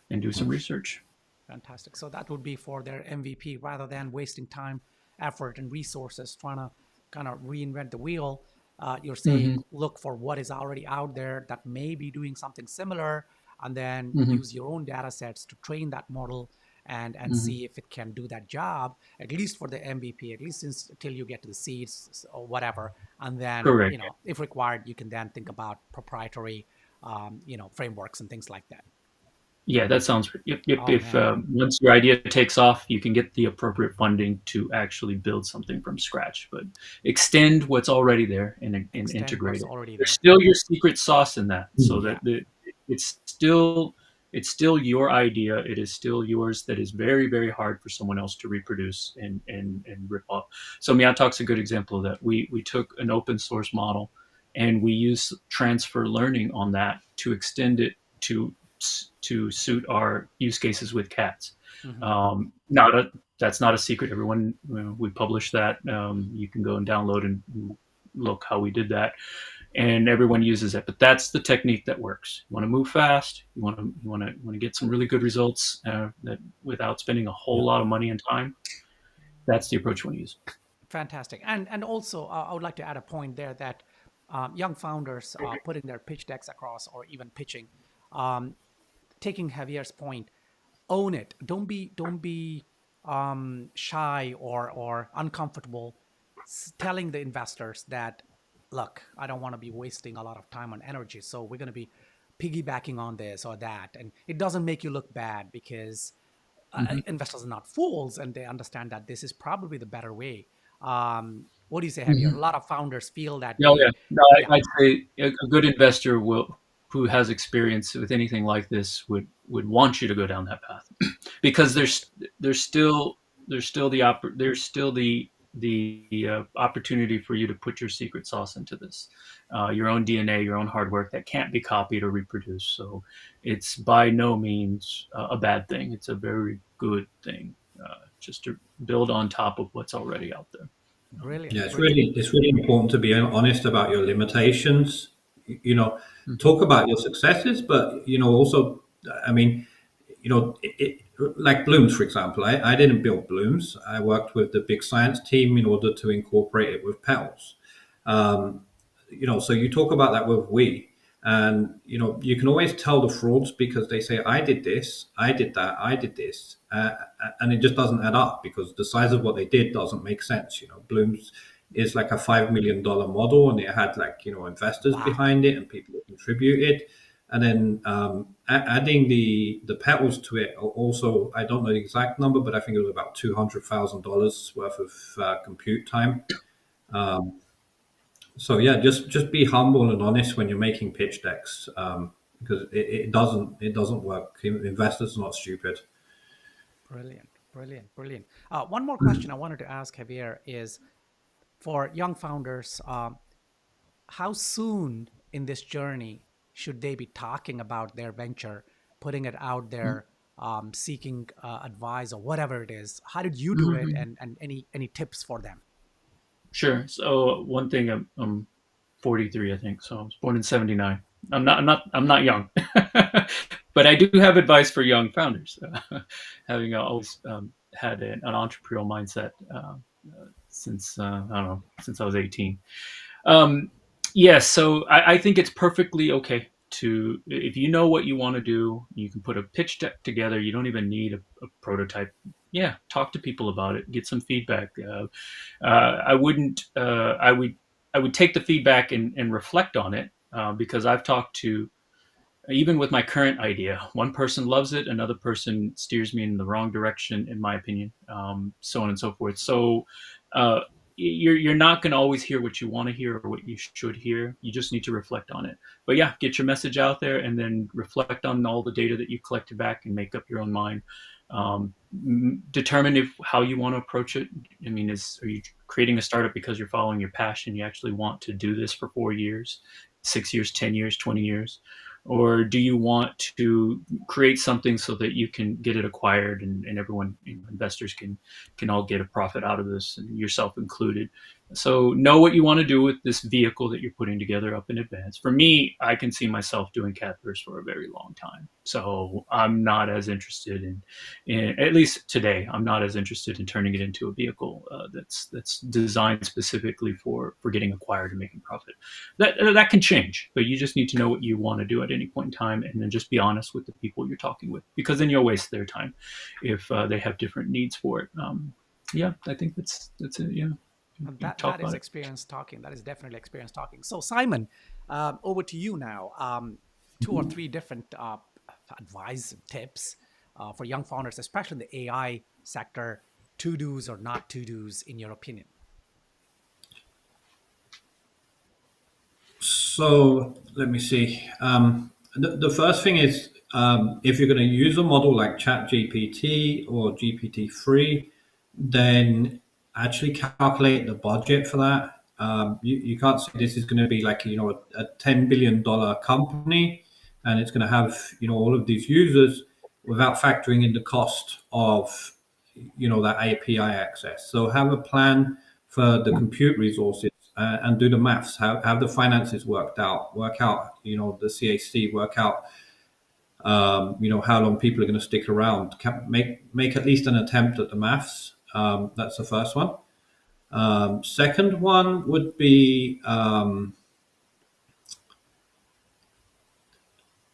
And do some research. Fantastic. So that would be for their MVP, rather than wasting time, effort, and resources trying to kind of reinvent the wheel. You're saying look for what is already out there that may be doing something similar, and then use your own data sets to train that model and see if it can do that job, at least for the MVP, at least until you get to the seeds or whatever. And then, Correct. if required, you can then think about proprietary, frameworks and things like that. Yeah, that sounds. Yep. Oh, If man. once your idea takes off, you can get the appropriate funding to actually build something from scratch. But extend what's already there and Extend integrate what's it. already There's there. still your secret sauce in that, so Yeah. that it's still your idea. It is still yours. That is very, very hard for someone else to reproduce and rip off. So Miatalk's a good example of that. We took an open source model, and we use transfer learning on that to extend it to suit our use cases with cats. That's not a secret. Everyone, we published that. You can go and download and look how we did that, and everyone uses it. But that's the technique that works. You want to move fast. You want to get some really good results that without spending a whole lot of money and time. That's the approach you want to use. Fantastic. And also, I would like to add a point there that young founders putting their pitch decks across, or even pitching, taking Javier's point, own it. Don't be shy or uncomfortable telling the investors that, look, I don't want to be wasting a lot of time and energy, so we're going to be piggybacking on this or that, and it doesn't make you look bad, because investors are not fools, and they understand that this is probably the better way. What do you say, Javier? A lot of founders feel that Oh yeah, no, yeah, I'd say a good investor who has experience with anything like this would want you to go down that path, because there's still the opportunity for you to put your secret sauce into this, your own DNA, your own hard work that can't be copied or reproduced. So it's by no means a bad thing. It's a very good thing, just to build on top of what's already out there. brilliant, Yeah, it's brilliant. really important to be honest about your limitations. Talk about your successes, but also, I mean, like Blooms, for example. I didn't build Blooms. I worked with the big science team in order to incorporate it with Petals. So you talk about that with we, and you can always tell the frauds because they say I did this, I did that, I did this, and it just doesn't add up because the size of what they did doesn't make sense. Blooms is like a $5 million model, and it had investors Wow. behind it and people that contributed. And then adding the Petals to it also, I don't know the exact number, but I think it was about $200,000 worth of compute time. So yeah, just be humble and honest when you're making pitch decks, because it doesn't work. Investors are not stupid. Brilliant, brilliant, brilliant. One more question I wanted to ask Javier is, for young founders, how soon in this journey should they be talking about their venture, putting it out there, seeking advice or whatever it is? How did you do it, and any tips for them? Sure. So one thing 43, I think. So I was born in 79. I'm not young, but I do have advice for young founders. Having always had an entrepreneurial mindset since I don't know, since I was 18. Um, yes, so I think it's perfectly okay to, if you know what you want to do, you can put a pitch deck together. You don't even need a prototype. Yeah, talk to people about it, get some feedback. I wouldn't. I would take the feedback and reflect on it because I've talked to, even with my current idea, one person loves it, another person steers me in the wrong direction, in my opinion, so on and so forth. So uh, you're not going to always hear what you want to hear or what you should hear. You just need to reflect on it. But yeah, get your message out there and then reflect on all the data that you collected back and make up your own mind. Determine how you want to approach it. I mean, are you creating a startup because you're following your passion? You actually want to do this for 4 years, 6 years, 10 years, 20 years? Or do you want to create something so that you can get it acquired and everyone, investors can all get a profit out of this, and yourself included? So know what you want to do with this vehicle that you're putting together up in advance. For me, I can see myself doing Catverse for a very long time. So I'm not as interested in, at least today, I'm not as interested in turning it into a vehicle that's designed specifically for getting acquired and making profit. That can change, but you just need to know what you want to do at any point in time, and then just be honest with the people you're talking with, because then you'll waste their time if they have different needs for it. Yeah, I think that's it. Yeah. That is experience talking. That is definitely experience talking. So Simon, over to you now. 2 or 3 different advice tips for young founders, especially in the AI sector, to dos or not to dos, in your opinion. So let me see. The first thing is, if you're going to use a model like ChatGPT or GPT-3, then actually calculate the budget for that. You can't say this is going to be like, a $10 billion company and it's going to have, all of these users without factoring in the cost of, that API access. So have a plan for the compute resources and do the maths, have the finances work out, the CAC, work out, how long people are going to stick around. Make at least an attempt at the maths. That's the first one. Second one would be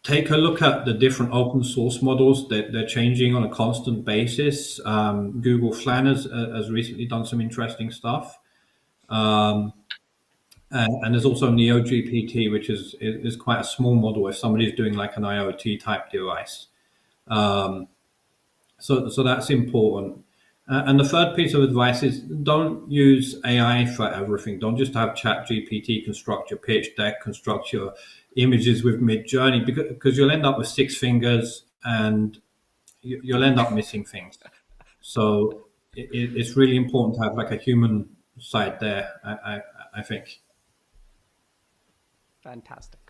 take a look at the different open source models that they're changing on a constant basis. Google Flan has recently done some interesting stuff. And there's also NeoGPT, which is quite a small model if somebody's doing like an IoT type device. So that's important. And the third piece of advice is don't use AI for everything. Don't just have ChatGPT construct your pitch deck, construct your images with Mid-Journey, because you'll end up with 6 fingers and you'll end up missing things. So it's really important to have like a human side there, I think. Fantastic.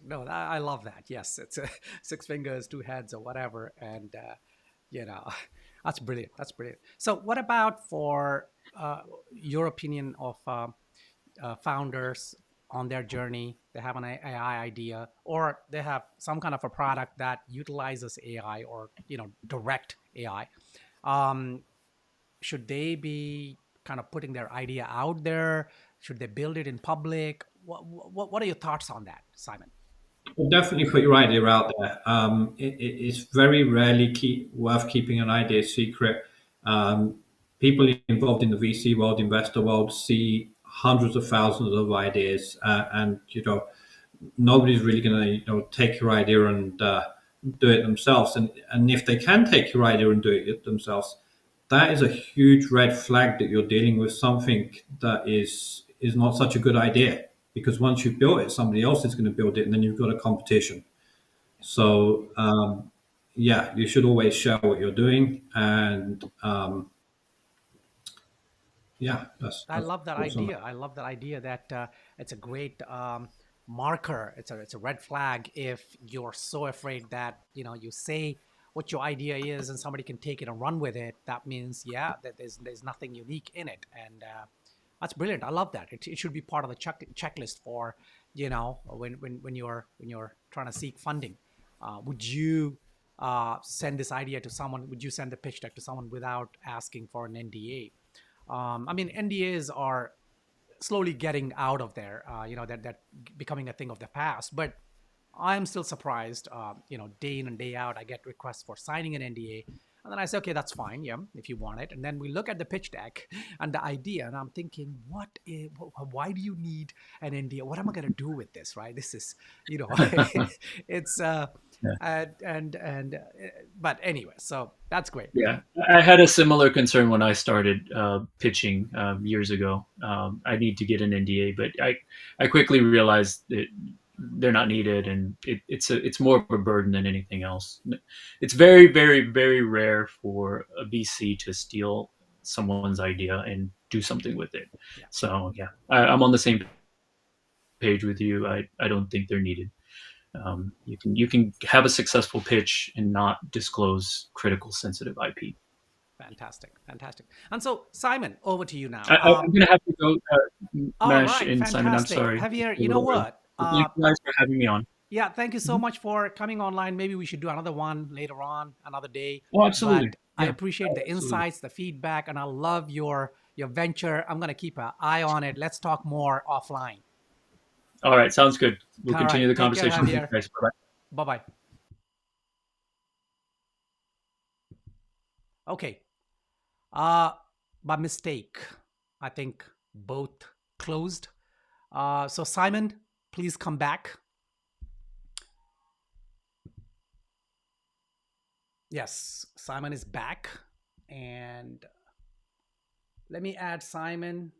No, I love that. Yes, it's 6 fingers, 2 heads, or whatever. And, that's brilliant. So what about for your opinion of founders on their journey? They have an AI idea, or they have some kind of a product that utilizes AI or, direct AI. Should they be kind of putting their idea out there? Should they build it in public? What are your thoughts on that, Simon? Well, definitely put your idea out there. It's very rarely worth keeping an idea secret. People involved in the VC world, investor world, see hundreds of thousands of ideas, and nobody's really going to take your idea and do it themselves. And if they can take your idea and do it themselves, that is a huge red flag that you're dealing with something that is not such a good idea. Because once you've built it, somebody else is going to build it, and then you've got a competition. So, you should always share what you're doing. And I love that idea. I love that idea that it's a great marker. It's a red flag if you're so afraid that you say what your idea is and somebody can take it and run with it. That means that there's nothing unique in it, and That's brilliant. I love that. It should be part of the checklist for, when you're trying to seek funding. Would you send this idea to someone? Would you send the pitch deck to someone without asking for an NDA? I mean, NDAs are slowly getting out of there. That becoming a thing of the past. But I'm still surprised. Day in and day out, I get requests for signing an NDA, and then I say, okay, that's fine, yeah, if you want it. And then we look at the pitch deck and the idea, and I'm thinking, why do you need an NDA? What am I going to do with this, right? This is, it's but anyway, so that's great. Yeah, I had a similar concern when I started pitching years ago. I need to get an NDA, but I quickly realized that they're not needed, and it's more of a burden than anything else. It's very, very, very rare for a VC to steal someone's idea and do something with it. Yeah. So yeah, I'm on the same page with you. I don't think they're needed. You can have a successful pitch and not disclose critical sensitive IP. Fantastic. And so, Simon, over to you now. I'm going to have to go, Mash right, and Simon. I'm sorry. Javier, you know what? Thank you guys for having me on. Yeah, thank you so much for coming online. Maybe we should do another one later on, another day. Oh, absolutely. But I appreciate the insights, the feedback, and I love your venture. I'm going to keep an eye on it. Let's talk more offline. All right, sounds good. We'll All continue right. the conversation. Take care, Javier. Bye-bye. Bye-bye. Okay. By mistake, I think both closed. So Simon, please come back. Yes, Simon is back. And let me add Simon.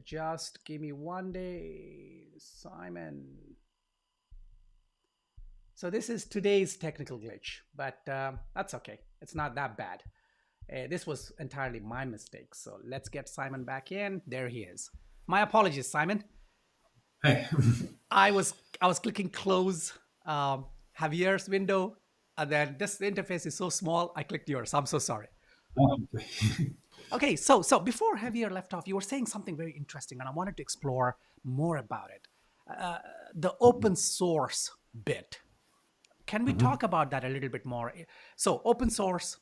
Just give me one day, Simon. So this is today's technical glitch, but that's okay. It's not that bad. This was entirely my mistake. So let's get Simon back in. There he is. My apologies, Simon. Hey. I was clicking close Javier's window, and then this interface is so small, I clicked yours. I'm so sorry. Okay, so before Javier left off, you were saying something very interesting, and I wanted to explore more about it. The open source bit. Can we talk about that a little bit more? So open source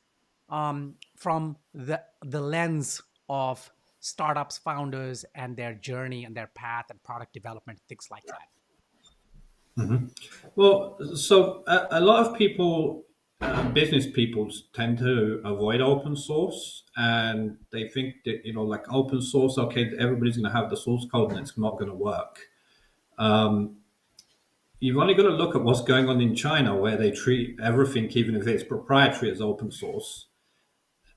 from the lens of startups, founders, and their journey and their path and product development, things like that. Mm-hmm. Well, so a lot of people, business people, tend to avoid open source, and they think that, like open source, okay, everybody's going to have the source code and it's not going to work. You've only got to look at what's going on in China, where they treat everything, even if it's proprietary, as open source.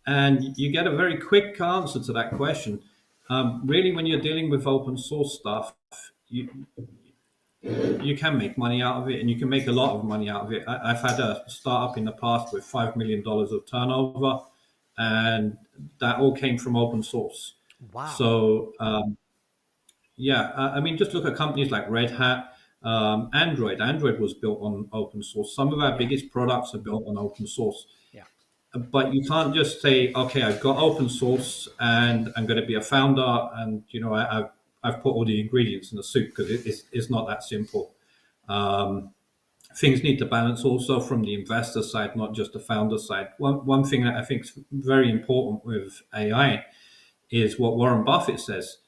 And you get a very quick answer to that question. Really, when you're dealing with open source stuff, you can make money out of it, and you can make a lot of money out of it. I've had a startup in the past with $5 million of turnover, and that all came from open source. Wow. So, I mean, just look at companies like Red Hat. Android was built on open source. Some of our biggest products are built on open source. Yeah. But you can't just say, okay, I've got open source and I'm going to be a founder, and I've put all the ingredients in the soup, because it's not that simple. Things need to balance also from the investor side, not just the founder side. One thing that I think is very important with AI is what Warren Buffett says: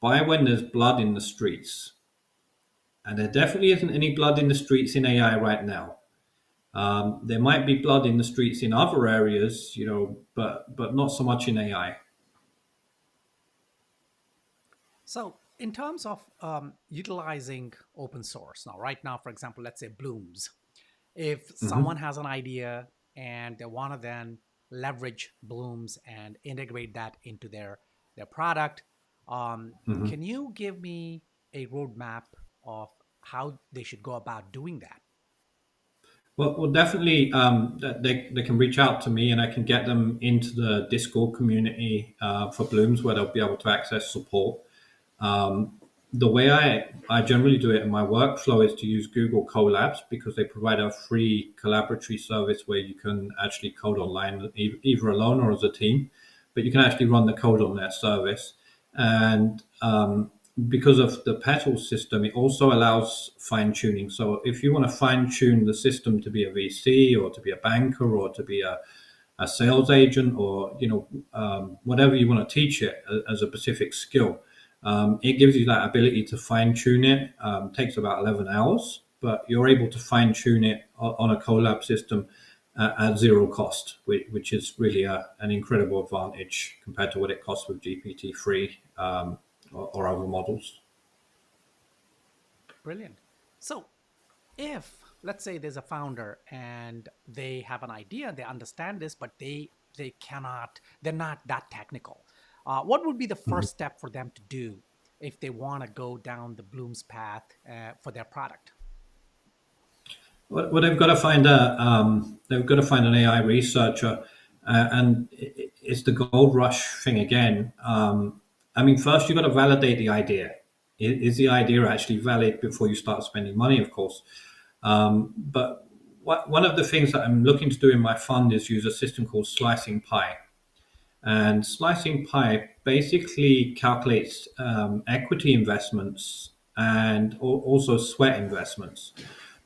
buy when there's blood in the streets. And there definitely isn't any blood in the streets in AI right now. There might be blood in the streets in other areas, but not so much in AI. So in terms of utilizing open source right now, for example, let's say Blooms. If someone has an idea and they want to then leverage Blooms and integrate that into their product, can you give me a roadmap of how they should go about doing that? Well, definitely, they can reach out to me, and I can get them into the Discord community for Blooms, where they'll be able to access support. The way I generally do it in my workflow is to use Google Colabs, because they provide a free collaboratory service where you can actually code online, either alone or as a team. but you can actually run the code on their service. And because of the Petals system, it also allows fine tuning. So if you want to fine tune the system to be a VC or to be a banker or to be a sales agent, or whatever you want to teach it as a specific skill, it gives you that ability to fine tune it. Takes about 11 hours, but you're able to fine tune it on a Colab system at zero cost, which is really an incredible advantage compared to what it costs with GPT-3 or other models. Brilliant. So if, let's say, there's a founder and they have an idea, they understand this, but they're not that technical, what would be the first step for them to do if they want to go down the Bloom's path for their product? Well, they've got to find an AI researcher, and it's the gold rush thing again. I mean, first you've got to validate the idea. Is the idea actually valid before you start spending money, of course? But one of the things that I'm looking to do in my fund is use a system called Slicing Pie. And Slicing Pie basically calculates equity investments and also sweat investments.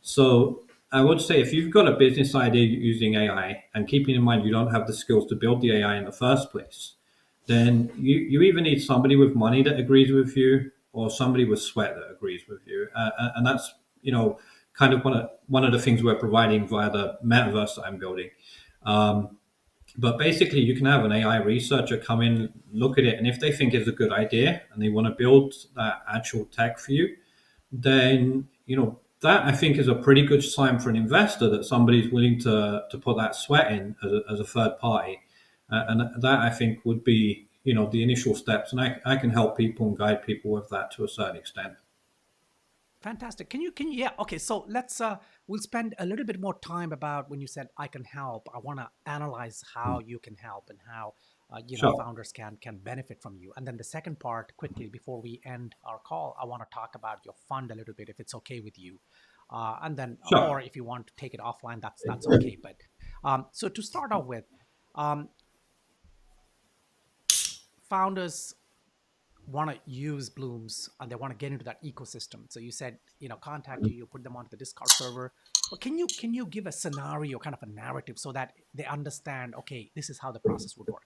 So I would say if you've got a business idea using AI, and keeping in mind you don't have the skills to build the AI in the first place, then you either need somebody with money that agrees with you or somebody with sweat that agrees with you. And that's, kind of one of the things we're providing via the metaverse that I'm building. But basically, you can have an AI researcher come in, look at it, and if they think it's a good idea and they want to build that actual tech for you, then, that I think is a pretty good sign for an investor that somebody's willing to put that sweat in as a third party. And that I think would be, the initial steps. And I can help people and guide people with that to a certain extent. Fantastic. Yeah. Okay. So we'll spend a little bit more time about when you said I can help. I want to analyze how you can help and how, Sure. founders can benefit from you. And then the second part, quickly, before we end our call, I want to talk about your fund a little bit, if it's okay with you. And then, Sure. or if you want to take it offline, that's okay. But so to start off with, founders want to use Blooms and they want to get into that ecosystem. So you said, contact you put them onto the Discord server. But can you give a scenario, kind of a narrative, so that they understand, okay, this is how the process would work?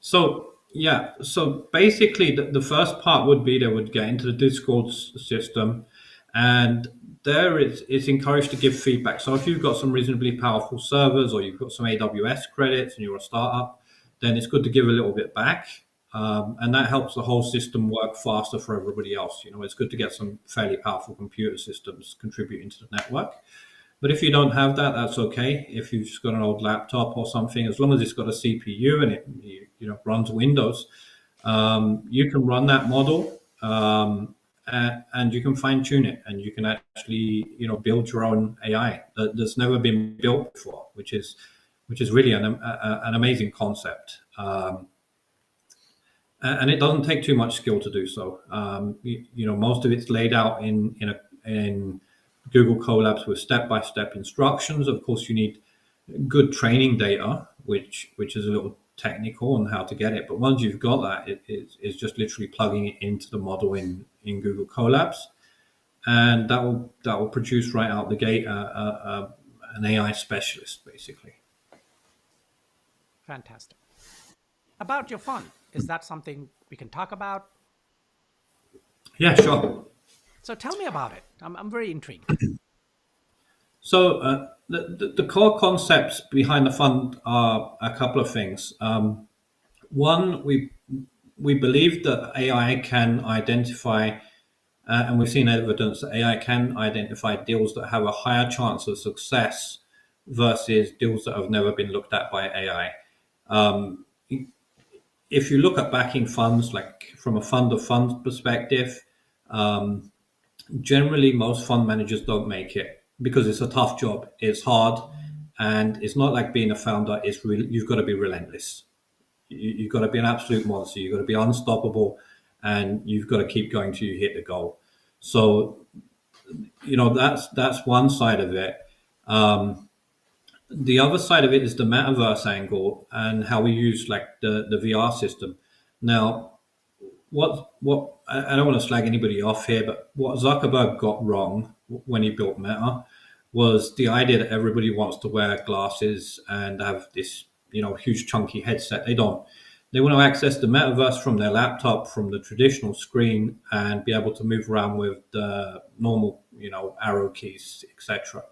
So yeah, so basically the first part would be they would get into the Discord system, and there it's encouraged to give feedback. So if you've got some reasonably powerful servers or you've got some AWS credits and you're a startup, then it's good to give a little bit back. And that helps the whole system work faster for everybody else. It's good to get some fairly powerful computer systems contributing to the network. But if you don't have that, that's okay. If you've just got an old laptop or something, as long as it's got a CPU and it runs Windows, you can run that model, and you can fine tune it, and you can actually build your own AI that's never been built before, which is really an amazing concept. And it doesn't take too much skill to do so. Most of it's laid out in Google Colabs with step-by-step instructions. Of course, you need good training data, which is a little technical on how to get it. But once you've got that, it's just literally plugging it into the model in Google Colabs, and that will produce right out the gate an AI specialist, basically. Fantastic. About your fund, is that something we can talk about? Yeah, sure. So tell me about it. I'm very intrigued. So the core concepts behind the fund are a couple of things. One, we believe that AI can identify, and we've seen evidence that AI can identify deals that have a higher chance of success versus deals that have never been looked at by AI. If you look at backing funds, like from a fund of funds perspective, generally most fund managers don't make it because it's a tough job. It's hard, and it's not like being a founder. You've got to be relentless. You've got to be an absolute monster. You've got to be unstoppable, and you've got to keep going till you hit the goal. So, that's one side of it. The other side of it is the metaverse angle and how we use like the VR system. Now, what I don't want to slag anybody off here, but what Zuckerberg got wrong when he built Meta was the idea that everybody wants to wear glasses and have this, huge chunky headset. They don't. They want to access the metaverse from their laptop, from the traditional screen, and be able to move around with the normal, arrow keys, etc.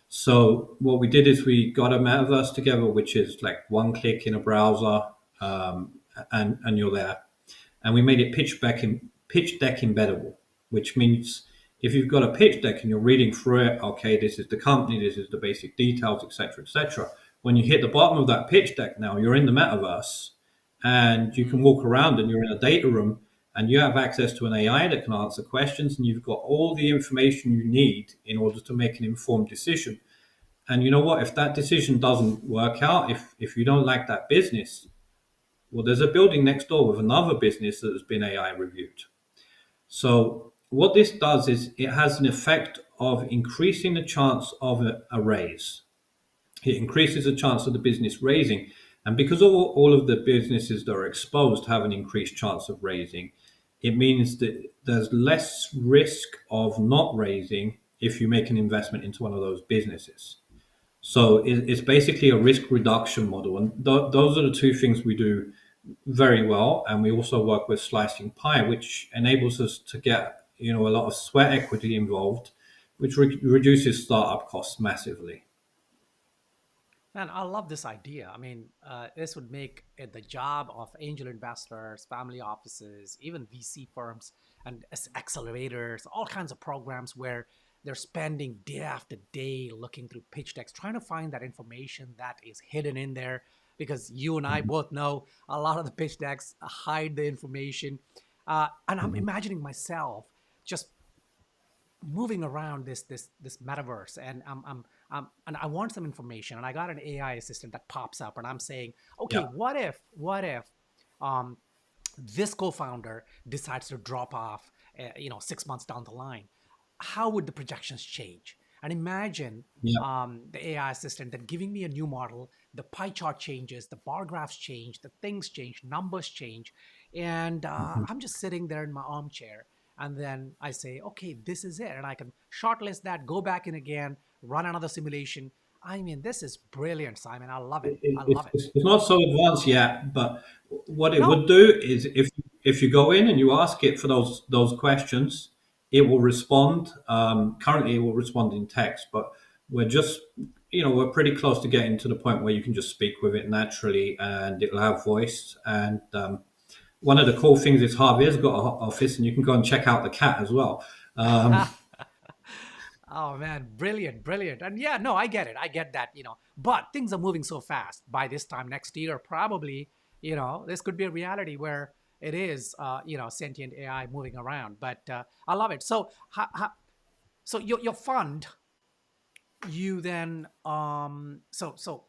So what we did is we got a metaverse together, which is like one click in a browser, and you're there. And we made it pitch deck embeddable, which means if you've got a pitch deck and you're reading through it, okay, this is the company, this is the basic details, etc., etc. When you hit the bottom of that pitch deck, now you're in the metaverse, and you can walk around and you're in a data room, and you have access to an AI that can answer questions, and you've got all the information you need in order to make an informed decision. And you know what? If that decision doesn't work out, if you don't like that business, well, there's a building next door with another business that has been AI reviewed. So what this does is it has an effect of increasing the chance of a raise. It increases the chance of the business raising. And because all of the businesses that are exposed have an increased chance of raising, it means that there's less risk of not raising if you make an investment into one of those businesses. So it's basically a risk reduction model. And those are the two things we do very well. And we also work with slicing pie, which enables us to get, a lot of sweat equity involved, which reduces startup costs massively. Man, I love this idea. I mean, this would make it the job of angel investors, family offices, even VC firms and accelerators, all kinds of programs where they're spending day after day looking through pitch decks, trying to find that information that is hidden in there. Because you and I both know a lot of the pitch decks hide the information. And I'm imagining myself just moving around this metaverse, and and I want some information, and I got an AI assistant that pops up, and I'm saying, okay, Yeah. what if um, this co-founder decides to drop off, 6 months down the line? How would the projections change? And imagine Yeah. the AI assistant then giving me a new model. The pie chart changes, the bar graphs change, the things change, numbers change, and I'm just sitting there in my armchair. And then I say, okay, this is it. And I can shortlist that, go back in again, run another simulation. I mean, this is brilliant, Simon. I love it. I love it. It's not so advanced yet, but what it would No, do is if you go in and you ask it for those questions, it will respond. Currently, it will respond in text, but we're just we're pretty close to getting to the point where you can just speak with it naturally, and it'll have voice. And one of the cool things is Javier's got an office, and you can go and check out the cat as well. Um, oh man, brilliant, brilliant. And yeah, no, I get it. I get that, but things are moving so fast. By this time next year, probably, this could be a reality where it is, sentient AI moving around. But I love it. So, so your fund, you then, so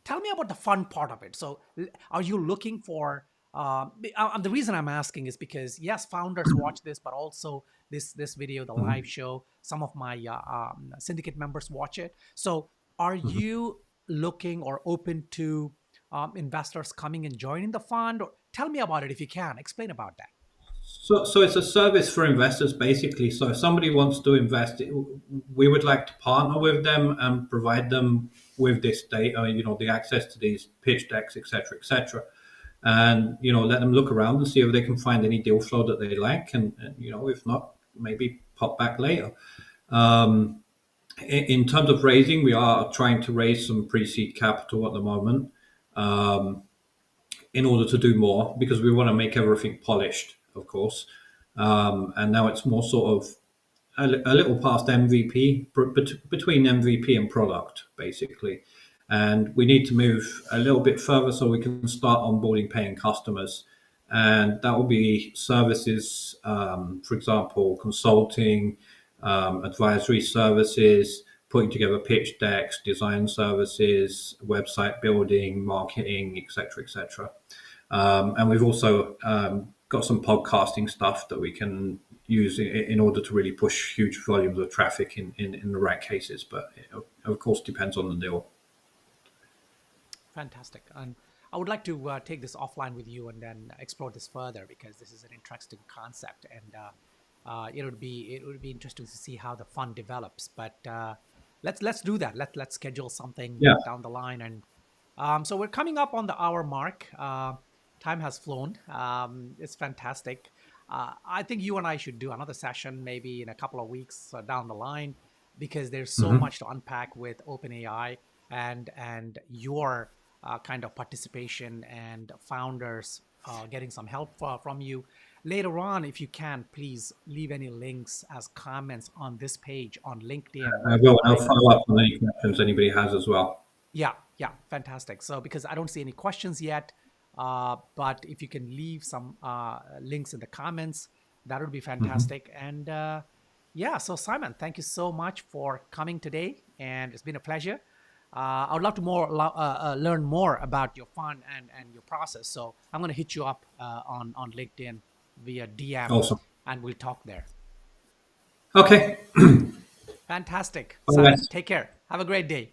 tell me about the fun part of it. So, are you looking for? The reason I'm asking is because yes, founders watch this, but also this video, the live show. Some of my syndicate members watch it. So, are you looking or open to investors coming and joining the fund? Or tell me about it if you can. Explain about that. so it's a service for investors basically. So if somebody wants to invest, we would like to partner with them and provide them with this data, the access to these pitch decks, etc., etc. And let them look around and see if they can find any deal flow that they like, and if not, maybe pop back later. In terms of raising, we are trying to raise some pre-seed capital at the moment, in order to do more, because we want to make everything polished, of course. And now it's more sort of a little past MVP, between MVP and product, basically. And we need to move a little bit further so we can start onboarding paying customers. And that will be services, for example, consulting, advisory services, putting together pitch decks, design services, website building, marketing, etc., etc. And we've also got some podcasting stuff that we can use in order to really push huge volumes of traffic in the right cases. But it, of course, depends on the deal. Fantastic. And I would like to take this offline with you and then explore this further, because this is an interesting concept, and it would be interesting to see how the fund develops. But let's do that. Let's schedule something Yeah. down the line. And so we're coming up on the hour mark. Time has flown. It's fantastic. I think you and I should do another session maybe in a couple of weeks down the line, because there's so much to unpack with OpenAI and your kind of participation and founders getting some help from you. Later on, if you can, please leave any links as comments on this page on LinkedIn. I will. I'll follow up on any questions anybody has as well. Yeah, fantastic. So because I don't see any questions yet, but if you can leave some links in the comments, that would be fantastic. And yeah, so Simon, thank you so much for coming today, and it's been a pleasure. I would love to learn more about your fund and your process. So I'm going to hit you up on LinkedIn via DM, Awesome. and we'll talk there. Okay. Fantastic. All Simon, right. take care. Have a great day.